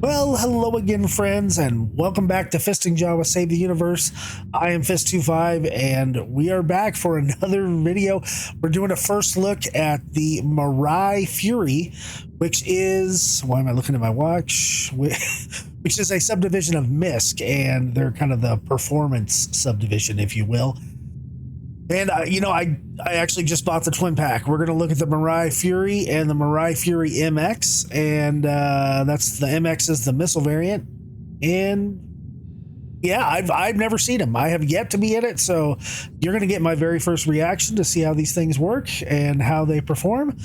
Well, hello again, friends, and welcome back to Fisting Java Save the Universe. I am Fist25, and we are back for another video. We're doing a first look at the Mirai Fury, which is, why am I looking at my watch? Which is a subdivision of MISC, and they're kind of the performance subdivision, if you will. And, I actually just bought the twin pack. We're going to look at the Mirai Fury and the Mirai Fury MX. And that's the MX is the missile variant. And yeah, I've never seen them. I have yet to be in it. So you're going to get my very first reaction to see how these things work and how they perform.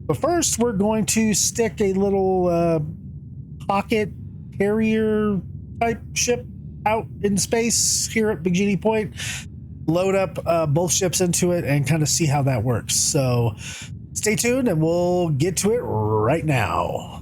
But first, we're going to stick a little pocket carrier type ship out in space here at Bikini Point. Load up both ships into it and kind of see how that works. So stay tuned and we'll get to it right now.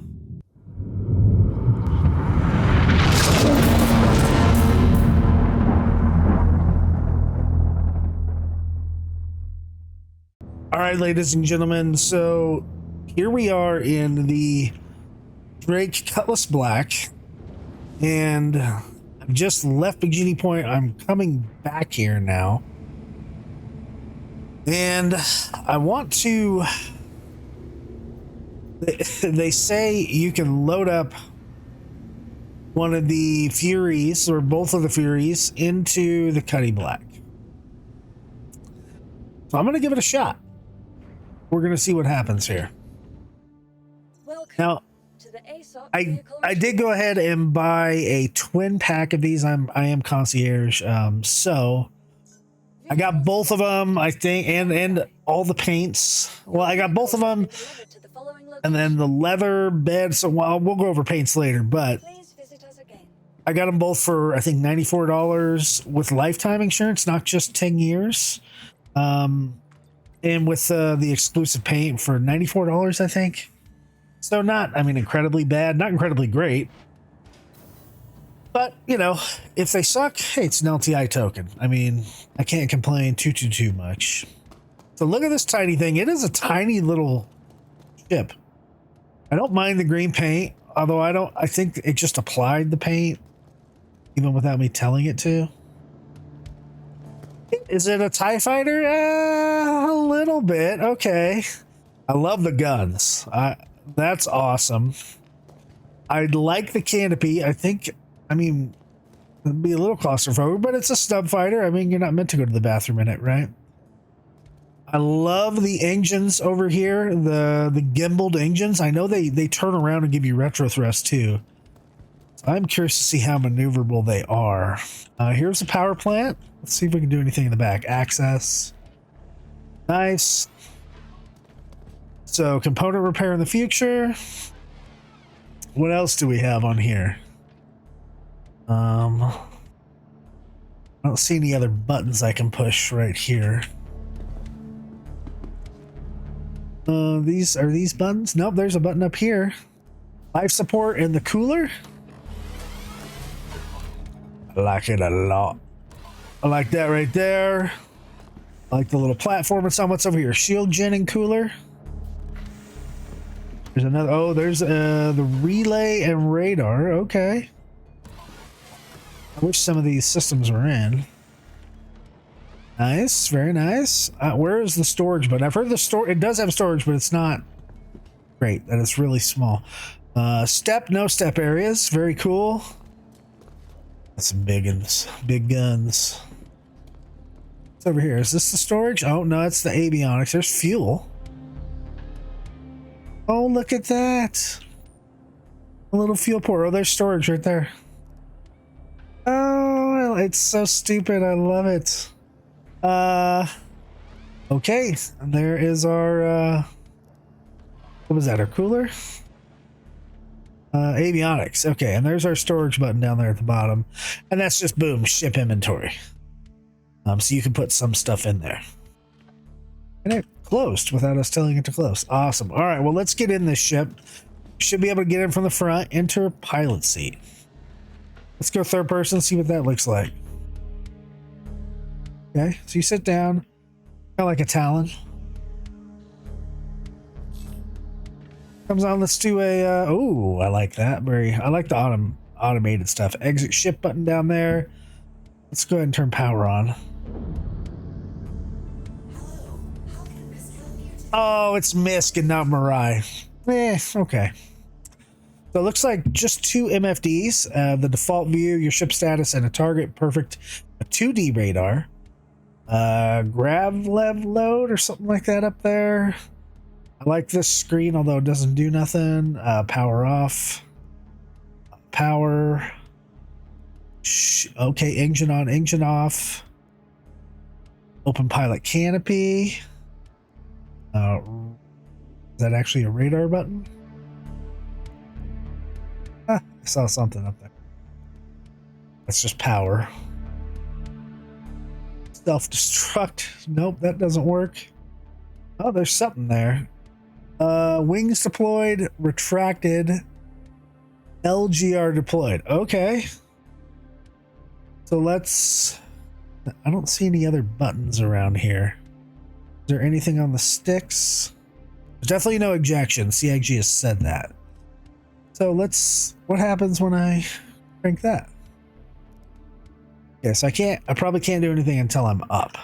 All right, ladies and gentlemen, so here we are in the Drake Cutlass Black, and I've just left Bikini Point. I'm coming back here now. And I want to... They say you can load up one of the Furies, or both of the Furies, into the Cutty Black. So I'm going to give it a shot. We're going to see what happens here. Now, I did go ahead and buy a twin pack of these. I am concierge, so I got both of them, I think, and all the paints. Well, I got both of them, and then the leather bed. So we'll go over paints later, but I got them both for I think $94 with lifetime insurance, not just 10 years, and with the exclusive paint for $94, I think. So not, I mean, incredibly bad, not incredibly great. But, you know, if they suck, hey, it's an LTI token. I mean, I can't complain too much. So look at this tiny thing. It is a tiny little ship. I don't mind the green paint, although I think it just applied the paint, even without me telling it to. Is it a TIE fighter? A little bit. Okay. I love the guns. That's awesome. I like the canopy. I mean, it'd be a little claustrophobic, but it's a stub fighter. I mean, you're not meant to go to the bathroom in it, right? I love the engines over here, the gimbaled engines. I know they turn around and give you retro thrust too. So I'm curious to see how maneuverable they are. Here's the power plant. Let's see if we can do anything in the back. Access. Nice. So, component repair in the future. What else do we have on here? I don't see any other buttons I can push right here. Are these buttons? Nope, there's a button up here. Life support and the cooler. I like it a lot. I like that right there. I like the little platform it's on. What's over here? Shield gen and cooler. There's another, oh, there's the relay and radar. Okay. I wish some of these systems were in. Nice, very nice. Where is the storage button? I've heard the it does have storage, but it's not great. That is really small. Step, no step areas. Very cool. That's some big guns. What's over here? Is this the storage? Oh, no, it's the avionics. There's fuel. Oh, look at that. A little fuel port. Oh, there's storage right there. Oh, it's so stupid. I love it. Okay. And there is our, what was that? Our cooler? Avionics. Okay. And there's our storage button down there at the bottom. And that's just, boom, ship inventory. So you can put some stuff in there. And it closed without us telling it to close. Awesome. All right, well, let's get in this ship. Should be able to get in from the front. Enter pilot seat. Let's go third person, see what that looks like. Okay, so you sit down, kind of like a Talon. Comes on, let's do a, oh, I like that. I like the automated stuff. Exit ship button down there. Let's go ahead and turn power on. Oh, it's Misk and not Mirai. Okay. So it looks like just 2 MFDs, the default view, your ship status, and a target. Perfect. A 2D radar. Grav lev load or something like that up there. I like this screen, although it doesn't do nothing. Power off. Power. Okay, engine on, engine off. Open pilot canopy. Is that actually a radar button? I saw something up there. That's just power. Self-destruct. Nope, that doesn't work. Oh, there's something there. Wings deployed, retracted, LGR deployed. Okay. So let's... I don't see any other buttons around here. Is there anything on the sticks? There's definitely no ejection. CIG has said that. So let's... What happens when I crank that? Yes, I probably can't do anything until I'm up.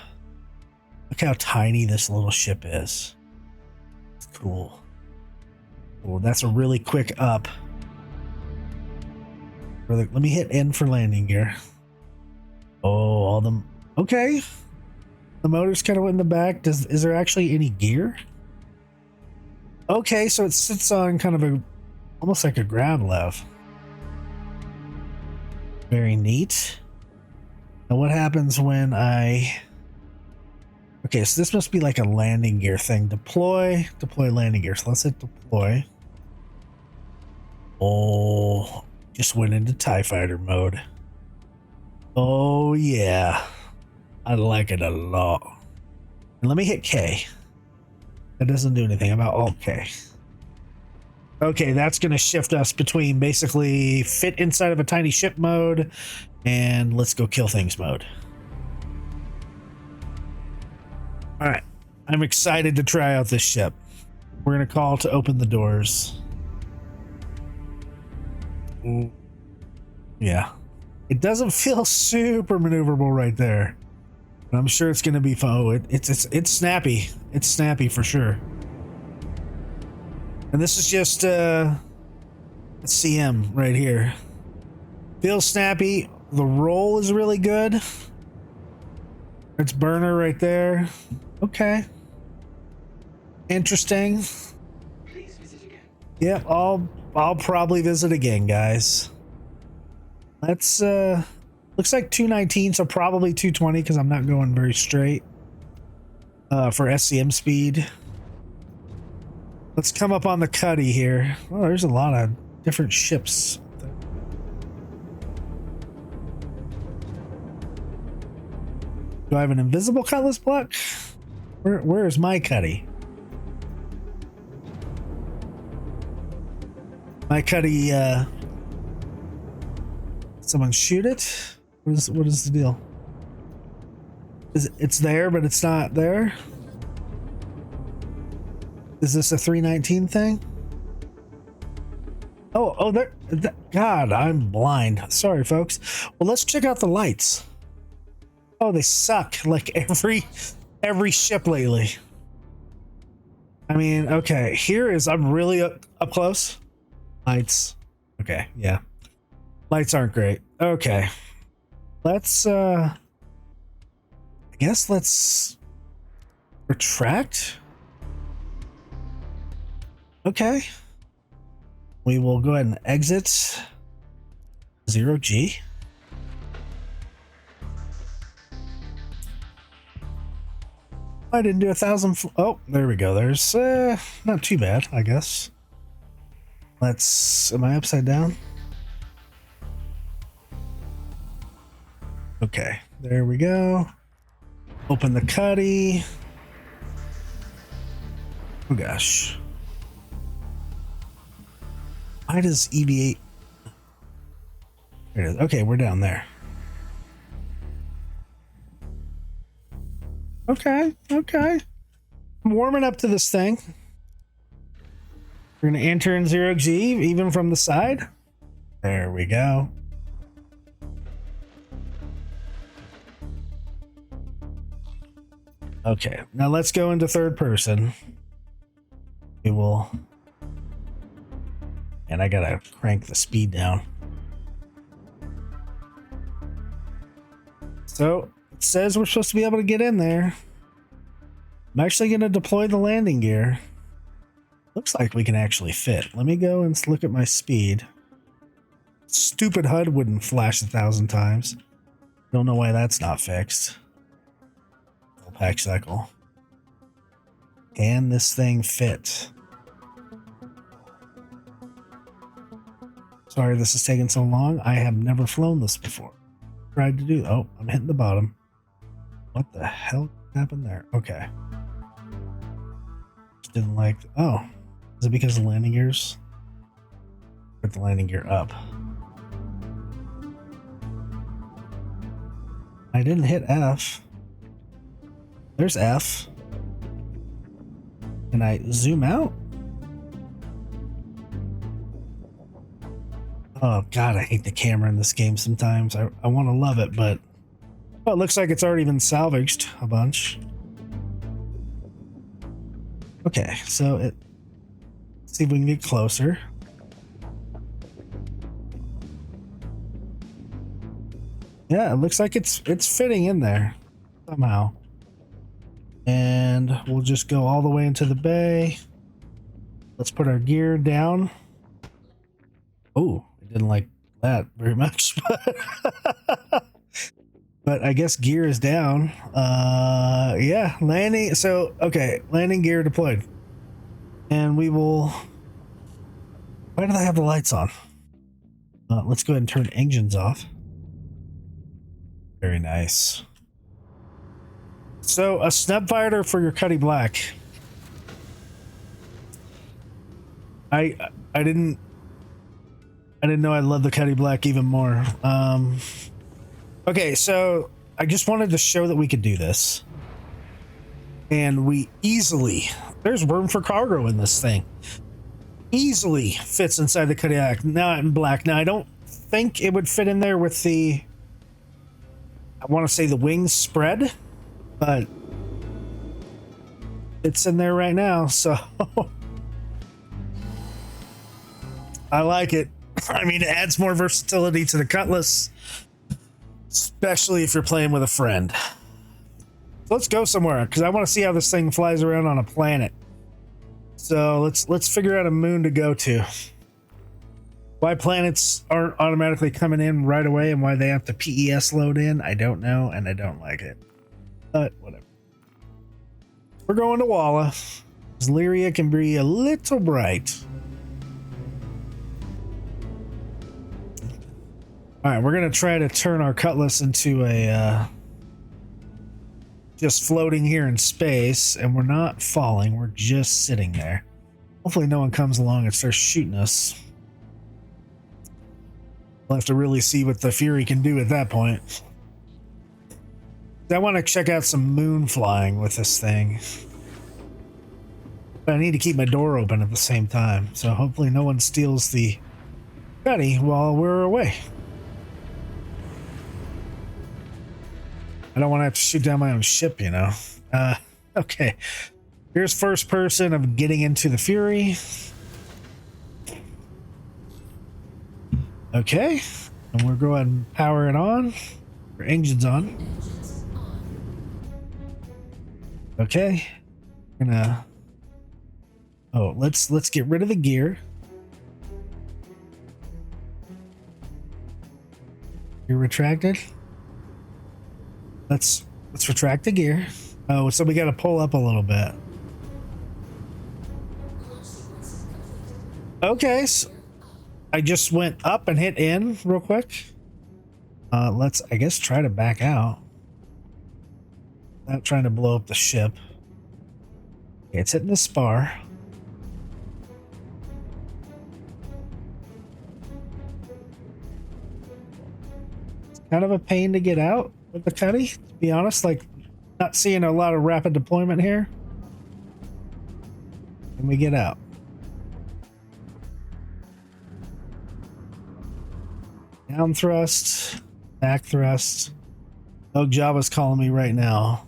Look how tiny this little ship is. It's cool. Well, that's a really quick up. Let me hit N for landing gear. Oh, all them. Okay. The motors kind of went in the back. Is there actually any gear? Okay, so it sits on kind of almost like a grab lev. Very neat. Now what happens when I... Okay, so this must be like a landing gear thing. Deploy landing gear. So let's hit deploy. Oh, just went into TIE fighter mode. Oh yeah, I like it a lot. And let me hit K. That doesn't do anything. About Alt K. Okay, that's going to shift us between basically fit inside of a tiny ship mode and let's go kill things mode. All right, I'm excited to try out this ship. We're going to call to open the doors. Ooh. Yeah, it doesn't feel super maneuverable right there. But I'm sure it's going to be fun. Oh, it's snappy. It's snappy for sure. And this is just a CM right here. Feels snappy. The roll is really good. It's burner right there. Okay. Interesting. Please visit again. Yep, I'll probably visit again, guys. Let's looks like 219, so probably 220 because I'm not going very straight. For SCM speed. Let's come up on the cuddy here. Oh, there's a lot of different ships. Do I have an invisible cutlass block? Where is my cuddy? My cuddy, someone shoot it? What is the deal? It's there, but it's not there? Is this a 319 thing? Oh, there. God, I'm blind. Sorry, folks. Well, let's check out the lights. Oh, they suck like every ship lately. I mean, okay, I'm really up close. Lights. Okay, yeah. Lights aren't great. Okay. Let's I guess let's retract. Okay. We will go ahead and exit 0G. I didn't do 1,000. Oh, there we go. There's not too bad, I guess. Am I upside down? Okay, there we go. Open the cuddy. Oh gosh. Why does EV8? There it is. Okay, we're down there. Okay. I'm warming up to this thing. We're gonna enter in 0G even from the side. There we go. Okay, now let's go into third person. We will, and I gotta crank the speed down. So it says we're supposed to be able to get in there. I'm actually gonna deploy the landing gear. Looks like we can actually fit. Let me go and look at my speed. Stupid HUD wouldn't flash 1,000 times. Don't know why that's not fixed. Pack cycle. Can this thing fit? Sorry this is taking so long. I have never flown this before. Tried to do. Oh, I'm hitting the bottom. What the hell happened there? Okay. Just didn't like. Oh, is it because the landing gears? Put the landing gear up. I didn't hit F. There's F. Can I zoom out? Oh god, I hate the camera in this game sometimes. I want to love it, but oh, it looks like it's already been salvaged a bunch. Okay, so let's see if we can get closer. Yeah, it looks like it's fitting in there somehow. And we'll just go all the way into the bay. Let's put our gear down. Oh, I didn't like that very much. But I guess gear is down. Yeah, landing. So, okay, landing gear deployed. And we will... Why do they have the lights on? Let's go ahead and turn engines off. Very nice. So, a snub fighter for your Cuddy Black. I didn't know I loved the Cuddy Black even more. Okay, so I just wanted to show that we could do this. And we easily, there's room for cargo in this thing. Easily fits inside the Cuddy Black. Now, I don't think it would fit in there with the, I want to say the wings spread. But it's in there right now, so I like it. I mean, it adds more versatility to the Cutlass, especially if you're playing with a friend. So let's go somewhere because I want to see how this thing flies around on a planet. So let's figure out a moon to go to. Why planets aren't automatically coming in right away and why they have to PES load in, I don't know, and I don't like it. But whatever. We're going to Walla. Lyria can be a little bright. Alright, we're going to try to turn our Cutlass into a just floating here in space, and we're not falling, we're just sitting there. Hopefully no one comes along and starts shooting us. We'll have to really see what the Fury can do at that point. I want to check out some moon flying with this thing. But I need to keep my door open at the same time, so hopefully no one steals the Cuddy while we're away. I don't want to have to shoot down my own ship, you know. Okay. Here's first person of getting into the Fury. Okay. And we'll go ahead and power it on. Our engine's on. Okay. Gonna... Oh, let's get rid of the gear. Gear retracted. Let's retract the gear. Oh, so we got to pull up a little bit. Okay, so I just went up and hit in real quick. Let's, I guess, try to back out. Not trying to blow up the ship. Okay, it's hitting the spar. It's kind of a pain to get out with the Cuddy, to be honest. Like, not seeing a lot of rapid deployment here. And we get out. Down thrust, back thrust. Oh, Java's calling me right now.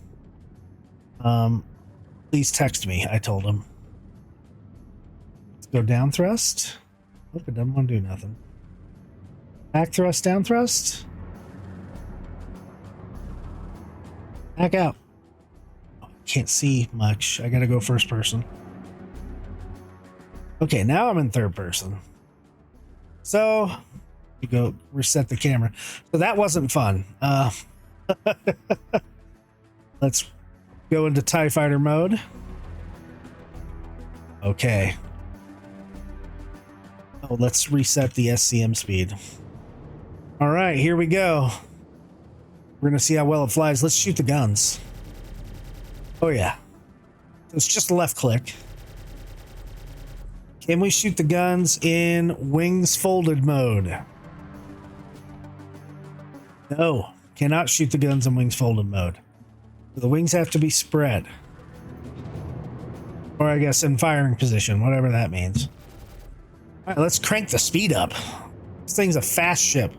Please text me, I told him. Let's go down thrust. Hope it doesn't want to do nothing. Back thrust, down thrust. Back out. Oh, can't see much. I gotta go first person. Okay, now I'm in third person. So, you go reset the camera. So that wasn't fun. Let's go into TIE Fighter mode. Okay. Oh, let's reset the SCM speed. All right, here we go. We're gonna see how well it flies. Let's shoot the guns. Oh yeah. It's just a left click. Can we shoot the guns in wings folded mode? No, cannot shoot the guns in wings folded mode. The wings have to be spread. Or I guess in firing position, whatever that means. All right, let's crank the speed up. This thing's a fast ship.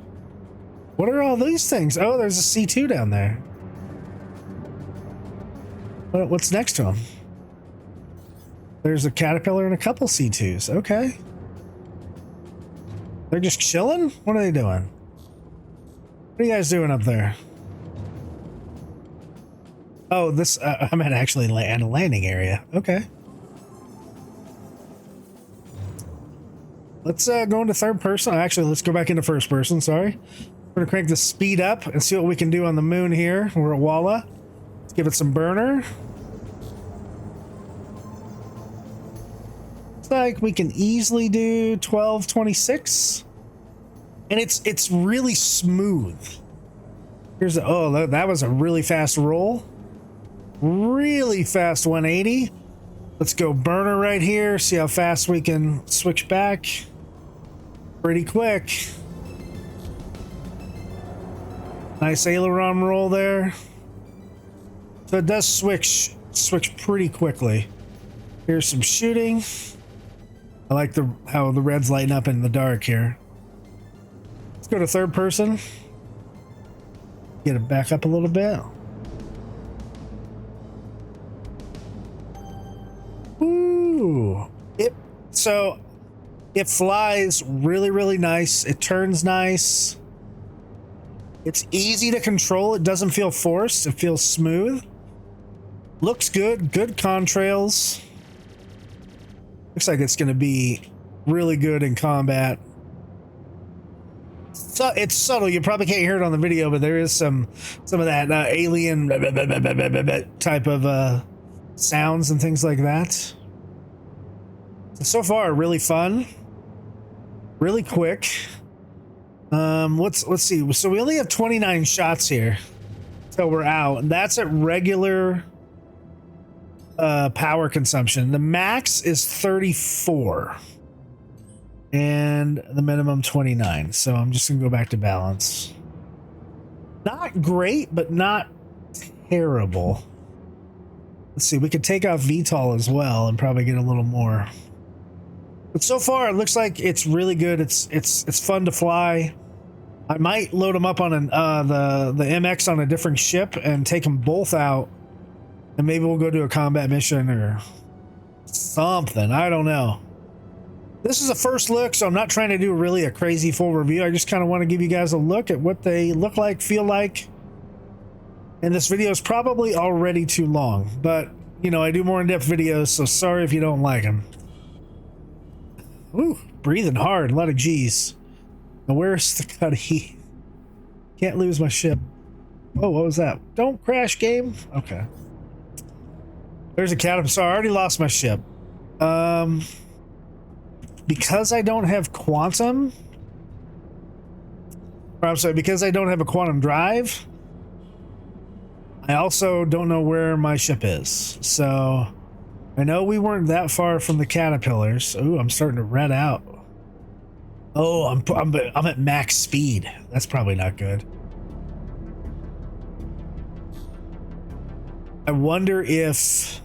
What are all these things? Oh, there's a C2 down there. What's next to him? There's a Caterpillar and a couple C2s. Okay. They're just chilling? What are they doing? What are you guys doing up there? Oh, this... I'm at actually at a landing area. Okay. Let's go into third person. Actually, let's go back into first person. Sorry. We're going to crank the speed up and see what we can do on the moon here. We're at Walla. Let's give it some burner. Looks like we can easily do 1226. And it's really smooth. Here's a, oh, that was a really fast roll. Really fast 180. Let's go burner right here. See how fast we can switch back. Pretty quick. Nice aileron roll there. So it does switch pretty quickly. Here's some shooting. I like how the reds lighten up in the dark here. Let's go to third person. Get it back up a little bit. Ooh. So it flies really, really nice. It turns nice. It's easy to control. It doesn't feel forced. It feels smooth. Looks good. Good contrails. Looks like it's going to be really good in combat. So it's subtle. You probably can't hear it on the video, but there is some of that alien type of sounds and things like that. So far, really fun. Really quick. Let's see. So we only have 29 shots here till we're out. And that's at regular power consumption. The max is 34 and the minimum 29. So I'm just gonna go back to balance. Not great, but not terrible. Let's see. We could take off VTOL as well and probably get a little more. But so far, it looks like it's really good. It's fun to fly. I might load them up on the MX on a different ship and take them both out, and maybe we'll go do a combat mission or something. I don't know. This is a first look, so I'm not trying to do really a crazy full review. I just kind of want to give you guys a look at what they look like, feel like. And this video is probably already too long, but you know, I do more in-depth videos, so sorry if you don't like them. Ooh, breathing hard, a lot of G's. Now where's the cutty? Can't lose my ship. Oh, what was that? Don't crash, game. Okay. There's a Caterpillar. Sorry, I already lost my ship. Because I don't have quantum. Or I'm sorry, because I don't have a quantum drive. I also don't know where my ship is. So I know we weren't that far from the Caterpillars. Ooh, I'm starting to red out. Oh, I'm at max speed. That's probably not good. I wonder if...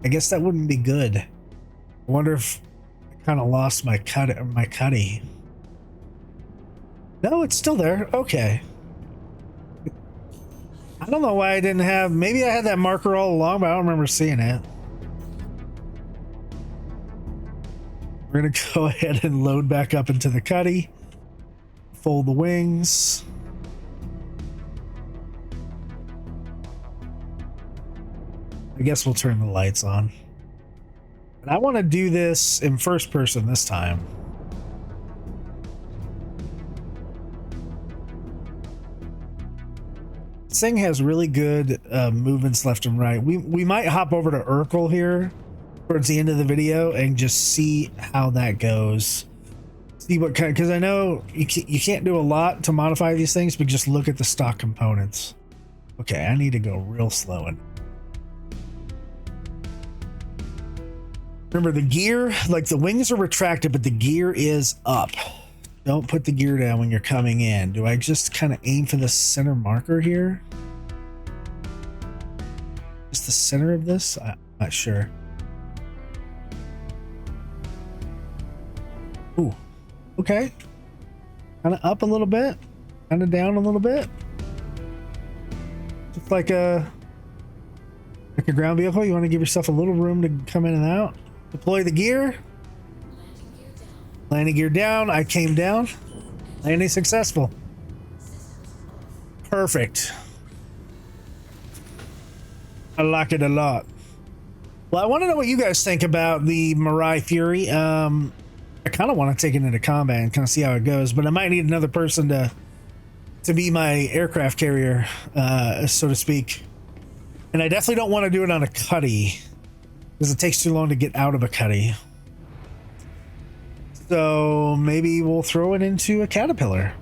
I guess that wouldn't be good. I wonder if I kind of lost my cutty. No, it's still there. Okay. I don't know why I didn't have... Maybe I had that marker all along, but I don't remember seeing it. We're going to go ahead and load back up into the cuddy. Fold the wings. I guess we'll turn the lights on. And I want to do this in first person this time. This thing has really good movements left and right. We might hop over to Urkel here towards the end of the video and just see how that goes. See what kind, because I know you can't do a lot to modify these things, but just look at the stock components. Okay, I need to go real slow. And remember the gear, like the wings are retracted, but the gear is up. Don't put the gear down when you're coming in. Do I just kind of aim for the center marker here? Just the center of this? I'm not sure. Ooh, okay. Kind of up a little bit, kind of down a little bit. Just like a ground vehicle. You want to give yourself a little room to come in and out. Deploy the gear. Landing gear down. I came down. Landing successful. Perfect. I like it a lot. Well, I want to know what you guys think about the Mirai Fury. I kind of want to take it into combat and kind of see how it goes, but I might need another person to be my aircraft carrier, so to speak. And I definitely don't want to do it on a cuddy because it takes too long to get out of a cuddy. So maybe we'll throw it into a caterpillar.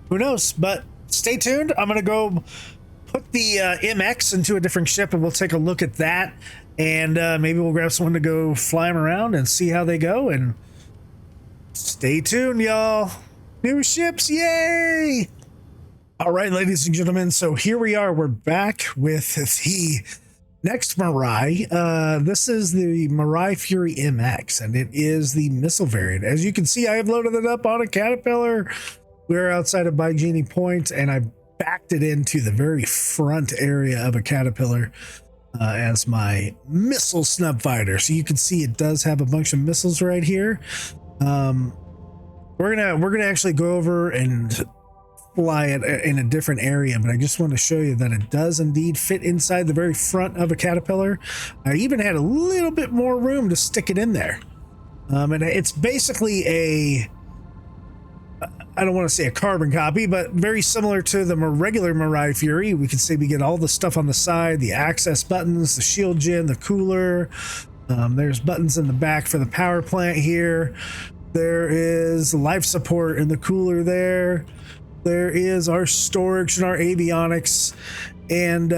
Who knows? But stay tuned. I'm going to go put the MX into a different ship and we'll take a look at that. And maybe we'll grab someone to go fly them around and see how they go. And stay tuned, y'all. New ships, yay! All right, ladies and gentlemen. So here we are. We're back with the next Mirai. This is the Mirai Fury MX, and it is the missile variant. As you can see, I have loaded it up on a Caterpillar. We're outside of Baijini Point, and I backed it into the very front area of a Caterpillar as my missile snub fighter. So you can see it does have a bunch of missiles right here. We're gonna actually go over and fly it in a different area, but I just want to show you that it does indeed fit inside the very front of a Caterpillar. I even had a little bit more room to stick it in there. And it's basically I don't want to say a carbon copy, but very similar to the regular Mirai Fury. We can say we get all the stuff on the side, the access buttons, the shield gen, the cooler. There's buttons in the back for the power plant here. There is life support in the cooler there. There is our storage and our avionics. And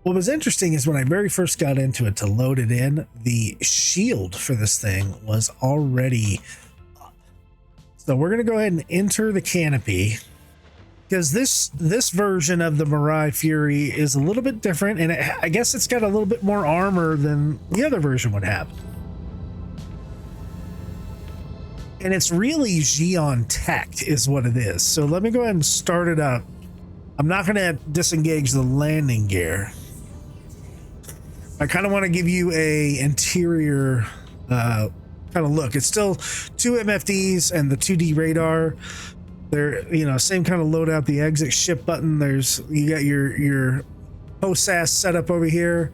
what was interesting is when I very first got into it to load it in, the shield for this thing was already up. So we're going to go ahead and enter the canopy, because this version of the Mirai Fury is a little bit different, and I guess it's got a little bit more armor than the other version would have. And it's really Xi'an tech is what it is. So let me go ahead and start it up. I'm not going to disengage the landing gear. I kind of want to give you a interior kind of look. It's still 2 MFDs and the 2D radar. They're, you know, same kind of loadout. The exit ship button. There's, you got your POSAS setup over here.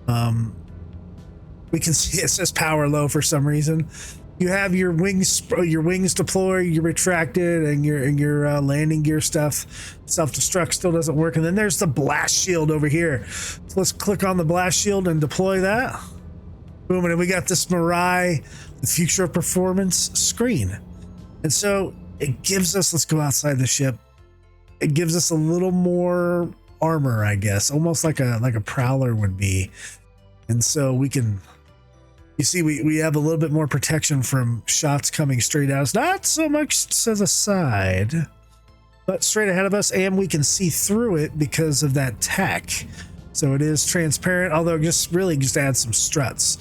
We can see it says power low for some reason. You have your wings deploy, you're retracted, and your landing gear stuff. Self-destruct still doesn't work. And then there's the blast shield over here. So let's click on the blast shield and deploy that. Boom, and we got this Mirai, the future of performance screen. And so it gives us, let's go outside the ship. It gives us a little more armor, I guess, almost like a prowler would be. And so we can, you see, we have a little bit more protection from shots coming straight at us. Not so much to the side, but straight ahead of us, and we can see through it because of that tech. So it is transparent, although just add some struts.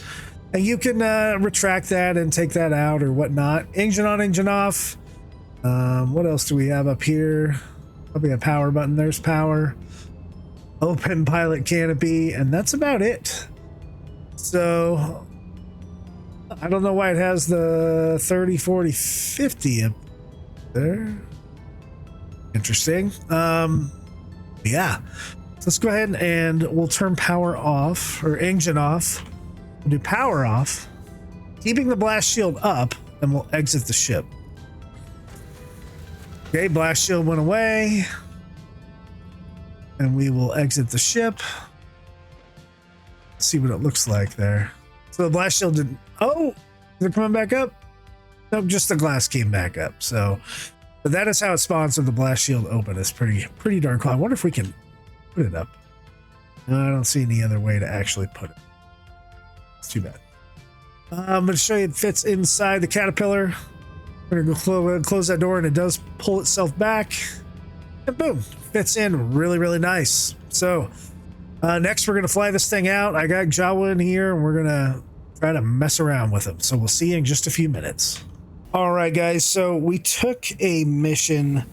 And you can retract that and take that out or whatnot. Engine on, engine off. What else do we have up here? Probably a power button. There's power. Open pilot canopy, and that's about it. So I don't know why it has the 30, 40, 50 up there. Interesting. Yeah. So let's go ahead and we'll turn power off, or engine off. We'll do power off, keeping the blast shield up, and we'll exit the ship. Okay, blast shield went away. And we will exit the ship. See what it looks like there. So the blast shield didn't. Oh, is it coming back up? Nope, just the glass came back up. So, but that is how it spawns with the blast shield open. It's pretty darn cool. I wonder if we can put it up. No, I don't see any other way to actually put it. It's too bad. I'm going to show you it fits inside the caterpillar. We're going to go close that door, and it does pull itself back. And boom, fits in really nice. So next we're gonna fly this thing out. I got Jawa in here, and we're gonna try to mess around with him. So we'll see you in just a few minutes. All right, guys. So we took a mission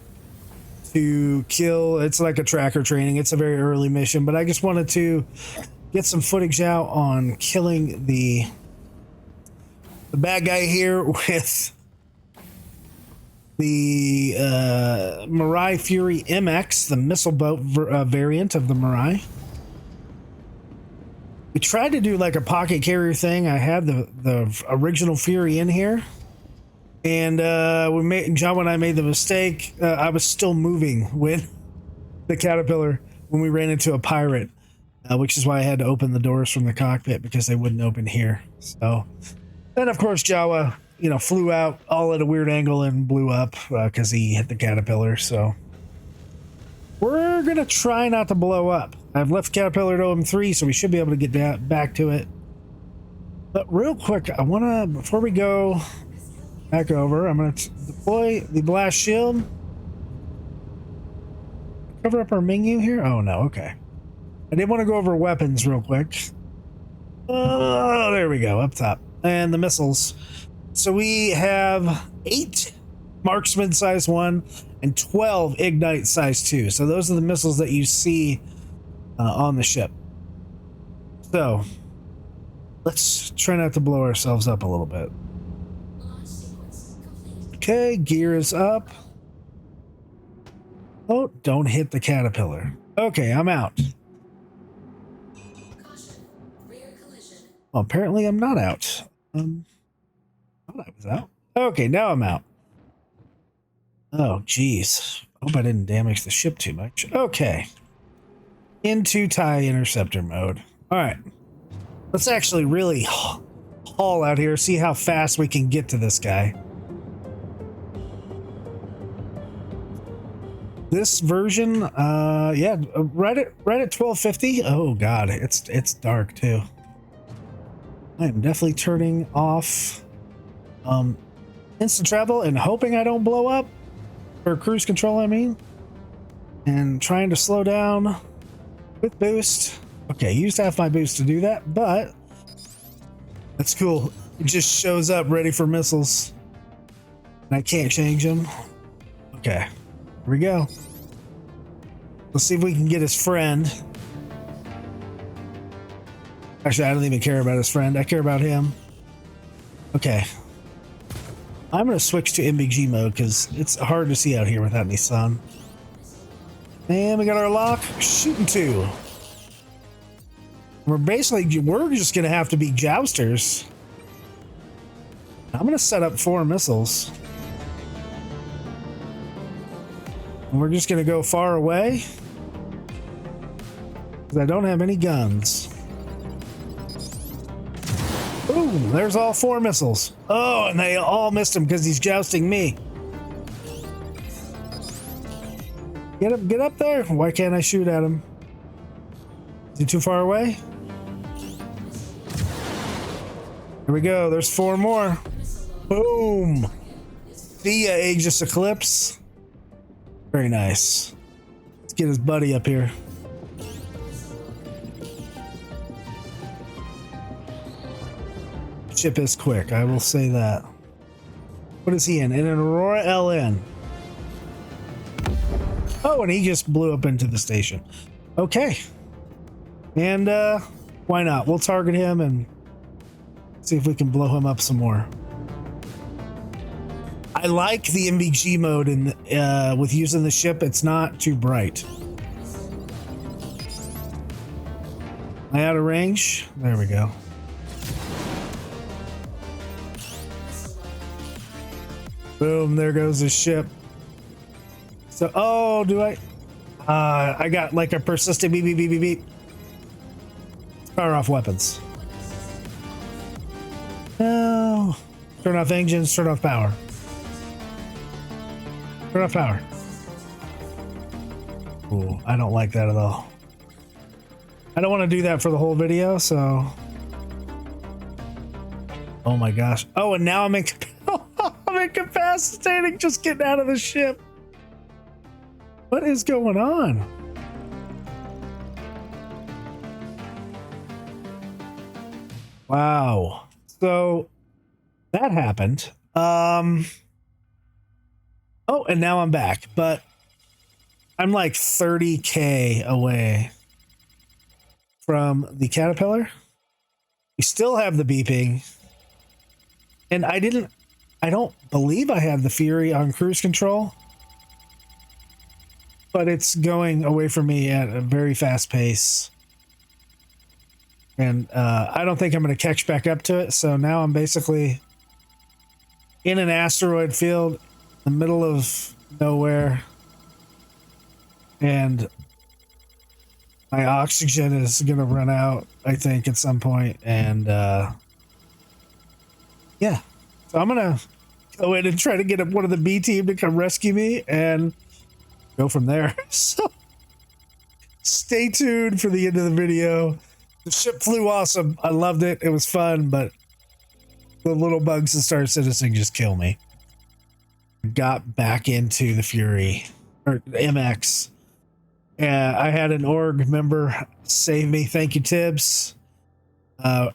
to kill. It's like a tracker training. It's a very early mission, but I just wanted to get some footage out on killing the bad guy here with the Mirai Fury MX, the missile boat variant of the Mirai. We tried to do like a pocket carrier thing. I had the original Fury in here, and John and I made the mistake. I was still moving with the caterpillar when we ran into a pirate, which is why I had to open the doors from the cockpit because they wouldn't open here. So then, of course, Jawa, flew out all at a weird angle and blew up because he hit the caterpillar. So we're going to try not to blow up. I've left caterpillar at OM3, so we should be able to get back to it. But real quick, I want to, before we go back over, I'm going to deploy the blast shield. Cover up our menu here. Oh, no. Okay. I did want to go over weapons real quick. Oh, there we go. Up top. And the missiles. So we have 8 marksman size 1 and 12 ignite size 2. So those are the missiles that you see on the ship. So let's try not to blow ourselves up a little bit. Okay, gear is up. Oh, don't hit the caterpillar. Okay, I'm out. Well, apparently I'm not out. I was out. Okay, now I'm out. Oh, geez. Hope I didn't damage the ship too much. Okay. Into TIE interceptor mode. All right. Let's actually really haul out here, see how fast we can get to this guy. This version, yeah, right at 1250. Oh God, it's dark too. I am definitely turning off instant travel and hoping I don't blow up, or cruise control, I mean, and trying to slow down with boost. Okay, used half my boost to do that, but that's cool. It just shows up ready for missiles, and I can't change them. Okay, here we go. Let's see if we can get his friend. Actually, I don't even care about his friend. I care about him. Okay. I'm going to switch to MBG mode because it's hard to see out here without any sun. And we got our lock. Shooting 2. We're just going to have to be jousters. I'm going to set up 4 missiles. And we're just going to go far away because I don't have any guns. Boom, there's all 4 missiles. Oh, and they all missed him because he's jousting me. Get up there. Why can't I shoot at him? Is he too far away? Here we go. There's 4 more. Boom. See ya, Aegis Eclipse. Very nice. Let's get his buddy up here. Ship is quick, I will say that. What is he in? In an Aurora LN. Oh, and he just blew up into the station. Okay. And why not? We'll target him and see if we can blow him up some more. I like the MVG mode in with using the ship. It's not too bright. Am I out of range? There we go. Boom, there goes the ship. So, oh, do I got like a persistent beep, beep, beep, beep, beep. Fire off weapons. No. Turn off engines, turn off power. Turn off power. Ooh, I don't like that at all. I don't want to do that for the whole video, so. Oh my gosh. Oh, and now I'm incapacitating just getting out of the ship. What is going on? Wow. So that happened. Oh, and now I'm back, but I'm like 30K away from the caterpillar. We still have the beeping. And I don't believe I have the Fury on cruise control, but it's going away from me at a very fast pace. And I don't think I'm going to catch back up to it. So now I'm basically in an asteroid field, in the middle of nowhere. And my oxygen is going to run out, I think, at some point. And yeah, so I'm going to go in and try to get one of the B team to come rescue me and go from there. So stay tuned for the end of the video. The ship flew awesome. I loved it. It was fun, but the little bugs in Star Citizen just kill me. Got back into the Fury, or MX. Yeah, I had an org member save me. Thank you, Tibbs. And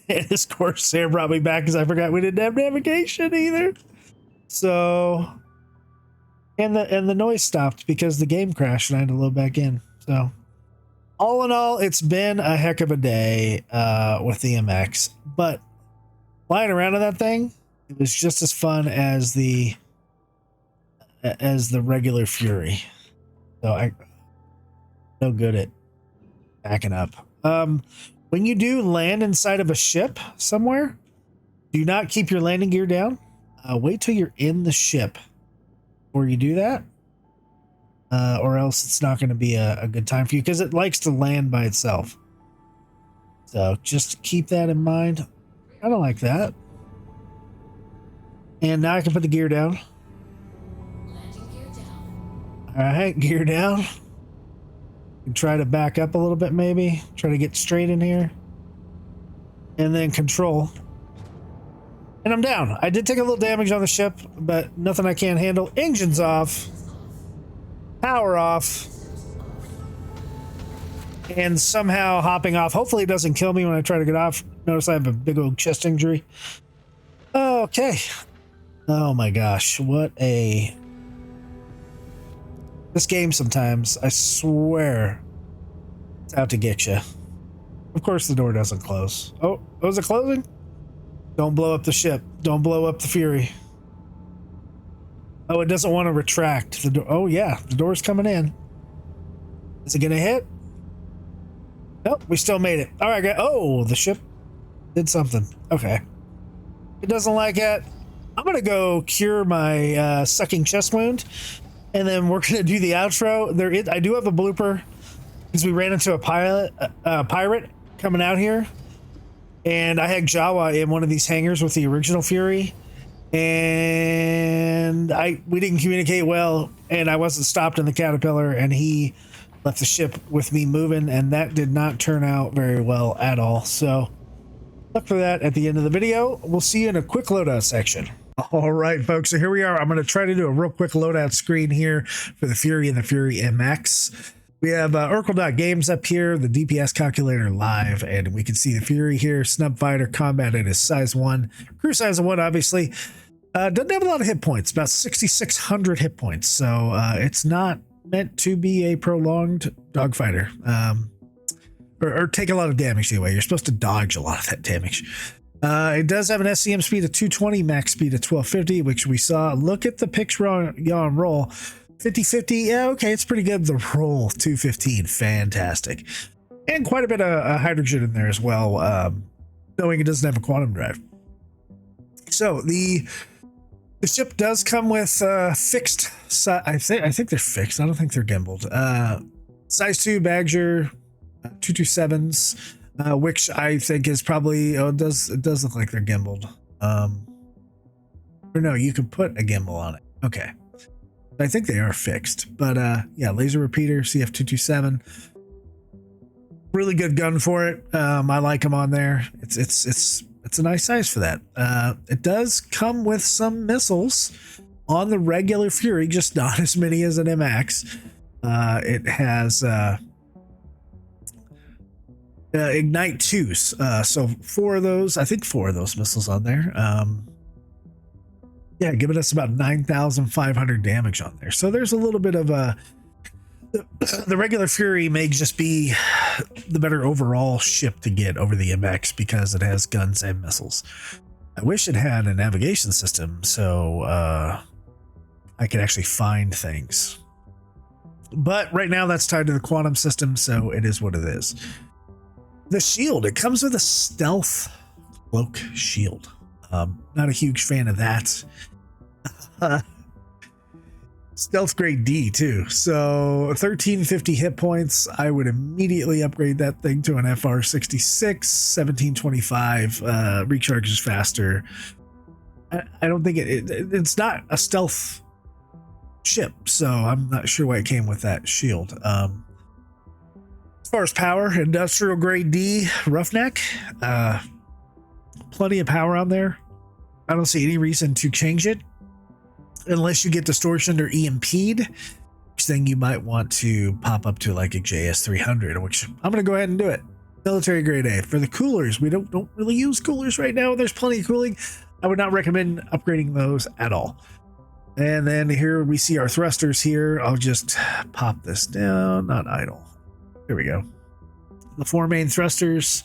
his Corsair brought me back because I forgot we didn't have navigation either. So, and the noise stopped because the game crashed and I had to load back in. So, all in all, it's been a heck of a day with the MX. But flying around in that thing, it was just as fun as the regular Fury. So I no good at backing up. When you do land inside of a ship somewhere, do not keep your landing gear down. Wait till you're in the ship before you do that. Or else it's not going to be a good time for you because it likes to land by itself. So just keep that in mind. I don't like that. And now I can put the gear down. All right, gear down. And try to back up a little bit, maybe. Try to get straight in here. And then control. And I'm down. I did take a little damage on the ship, but nothing I can't handle. Engines off. Power off. And somehow hopping off. Hopefully it doesn't kill me when I try to get off. Notice I have a big old chest injury. Okay. Oh my gosh. What a... This game sometimes, I swear, it's out to get you. Of course the door doesn't close. Oh, was it closing? Don't blow up the ship. Don't blow up the Fury. Oh, it doesn't want to retract the door. Oh yeah, the door's coming in. Is it gonna hit? Nope, we still made it. All right, guys. Oh, the ship did something. Okay. It doesn't like it. I'm gonna go cure my sucking chest wound, and then we're gonna do the outro. I do have a blooper because we ran into a pirate coming out here, and I had Jawa in one of these hangars with the original Fury. And we didn't communicate well, and I wasn't stopped in the Caterpillar, and he left the ship with me moving, and that did not turn out very well at all. So look for that at the end of the video. We'll see you in a quick loadout section. All right, folks, so here we are. I'm going to try to do a real quick loadout screen here for the Fury and the Fury MX. We have Oracle.games up here, the DPS calculator live, and we can see the Fury here, snub fighter, combat at his size 1, crew size of 1, obviously. Doesn't have a lot of hit points, about 6,600 hit points, so it's not meant to be a prolonged dogfighter. Or take a lot of damage anyway. You're supposed to dodge a lot of that damage. It does have an SCM speed of 220, max speed of 1250, which we saw. Look at the picture on roll. 50-50, yeah, okay, it's pretty good. The roll, 215, fantastic. And quite a bit of hydrogen in there as well, knowing it doesn't have a quantum drive. So the ship does come with fixed, I think they're fixed. I don't think they're gimbaled. Size 2 Badger 227s, which I think is probably, it does look like they're gimbaled. Or no, you can put a gimbal on it. Okay. I think they are fixed, but yeah, laser repeater, CF227. Really good gun for it. I like them on there. It's a nice size for that. It does come with some missiles on the regular Fury, just not as many as an MX. It has Ignite 2s. So 4 of those, I think 4 of those missiles on there. Yeah, giving us about 9,500 damage on there. So there's a little bit of the regular Fury may just be the better overall ship to get over the MX because it has guns and missiles. I wish it had a navigation system so I could actually find things. But right now that's tied to the quantum system, so it is what it is. The shield, it comes with a stealth cloak shield. Not a huge fan of that. Stealth grade D too. So 1350 hit points. I would immediately upgrade that thing to an FR66, 1725. Recharges faster. I don't think it's not a stealth ship, so I'm not sure why it came with that shield. As far as power, industrial grade D Roughneck, plenty of power on there. I don't see any reason to change it unless you get distortion or EMP'd, which then you might want to pop up to like a JS300, which I'm going to go ahead and do it. Military grade A. For the coolers, we don't really use coolers right now. There's plenty of cooling. I would not recommend upgrading those at all. And then here we see our thrusters here. I'll just pop this down, not idle. There we go. The 4 main thrusters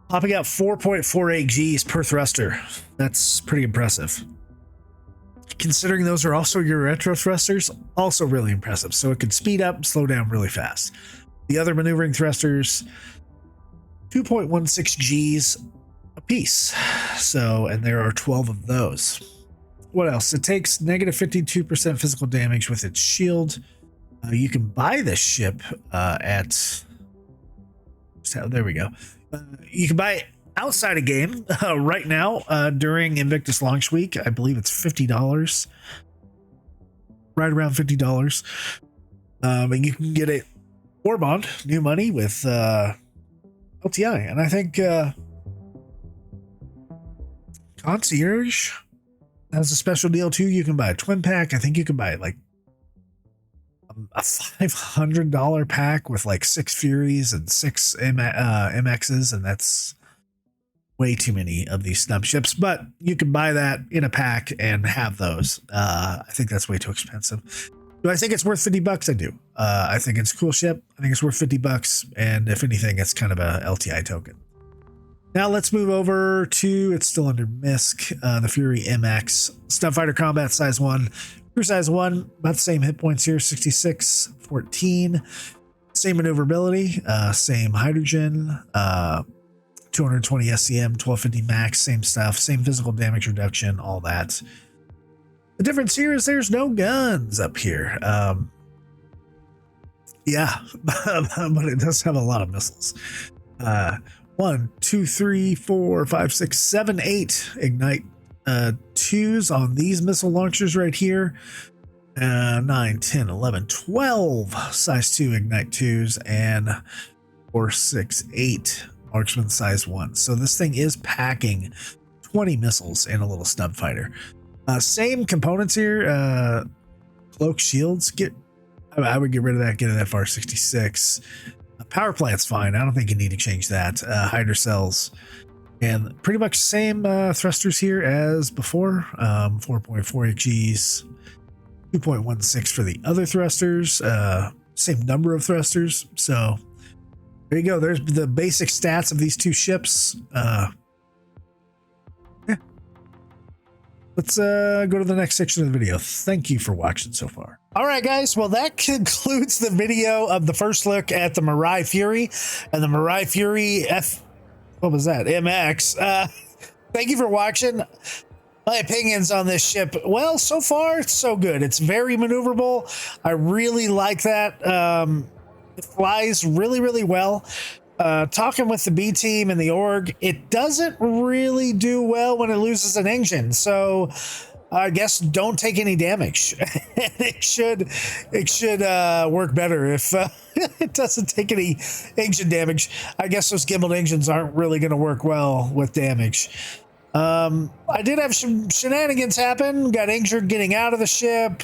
popping out 4.48 Gs per thruster. That's pretty impressive. Considering those are also your retro thrusters, also really impressive. So it can speed up, slow down really fast. The other maneuvering thrusters, 2.16 Gs a piece. So, and there are 12 of those. What else? It takes negative 52% physical damage with its shield. You can buy this ship at, there we go. You can buy it outside a game right now during Invictus launch week. I believe it's $50, right around $50. And you can get it Warbond, new money with LTI. And I think Concierge has a special deal too. You can buy a twin pack. I think you can buy like a $500 pack with like 6 Furies and 6 MXs, and that's way too many of these snub ships, but you can buy that in a pack and have those. I think that's way too expensive. Do I think it's worth $50? I do. I think it's a cool ship. I think it's worth $50, and if anything, it's kind of a LTI token. Now let's move over to, it's still under MISC, the Fury MX. Snubfighter Combat Size 1. Crew Size 1, about the same hit points here, 66, 14. Same maneuverability, same hydrogen, 220 SCM, 1250 max, same stuff, same physical damage reduction, all that. The difference here is there's no guns up here. Yeah, but it does have a lot of missiles. 1, 2, 3, 4, 5, 6, 7, 8 Ignite 2s on these missile launchers right here. 9, 10, 11, 12 size 2 Ignite 2s, and 4, 6, 8 Marksman size 1. So this thing is packing 20 missiles in a little snub fighter. Same components here. Cloak shields. I would get rid of that, get an FR66. Power plant's fine. I don't think you need to change that. Hydrocells. And pretty much same thrusters here as before. 4.48 Gs. 2.16 for the other thrusters, same number of thrusters. So there you go. There's the basic stats of these two ships. Yeah. Let's go to the next section of the video. Thank you for watching so far. All right, guys. Well, that concludes the video of the first look at the Mirai Fury and the Mirai Fury what was that? MX. Thank you for watching. My opinions on this ship, well, so far, so good. It's very maneuverable. I really like that. It flies really, really well. Talking with the B team and the org, it doesn't really do well when it loses an engine. So I guess don't take any damage. it should work better if it doesn't take any engine damage. I guess those gimbaled engines aren't really going to work well with damage. I did have some shenanigans happen, got injured getting out of the ship.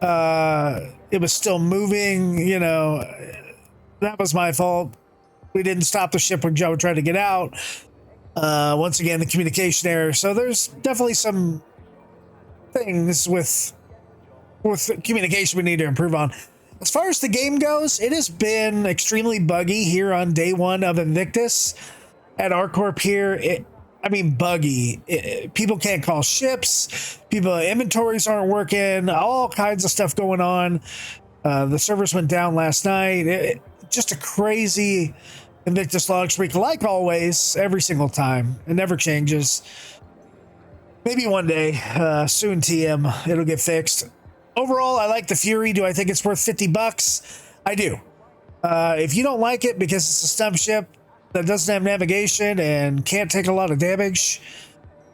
It was still moving, you know, that was my fault. We didn't stop the ship when Joe tried to get out. Once again, the communication error. So there's definitely some things with communication we need to improve on. As far as the game goes, it has been extremely buggy here on day one of Invictus at ArcCorp here. Buggy. People can't call ships. Inventories aren't working. All kinds of stuff going on. The servers went down last night. Just a crazy Invictus log streak, like always, every single time. It never changes. Maybe one day, soon TM, it'll get fixed. Overall, I like the Fury. Do I think it's worth $50? I do. If you don't like it because it's a stump ship that doesn't have navigation and can't take a lot of damage,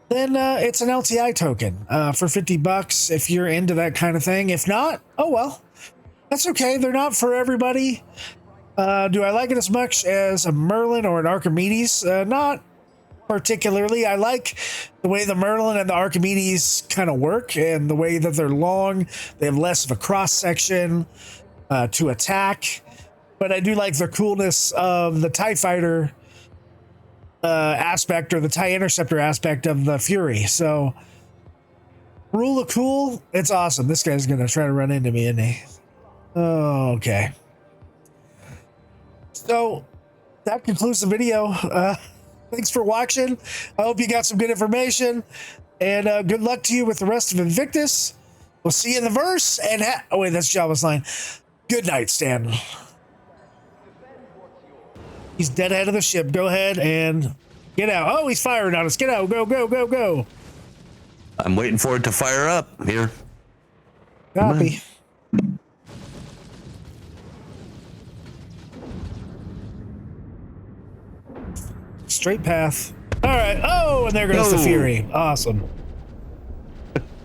then it's an LTI token for $50 if you're into that kind of thing. If not, oh well, that's okay. They're not for everybody. Do I like it as much as a Merlin or an Archimedes? Not particularly. I like the way the Merlin and the Archimedes kind of work and the way that they're long. They have less of a cross section to attack. But I do like the coolness of the TIE Fighter aspect, or the TIE Interceptor aspect of the Fury. So, rule of cool, it's awesome. This guy's going to try to run into me, isn't he? Oh, okay. So, that concludes the video. Thanks for watching. I hope you got some good information. And good luck to you with the rest of Invictus. We'll see you in the verse. And oh, wait, that's Java's line. Good night, Stan. He's dead ahead of the ship. Go ahead and get out. Oh, he's firing on us. Get out. Go, go, go, go. I'm waiting for it to fire up here. Copy. Straight path. All right. Oh, and there goes the Fury. Awesome.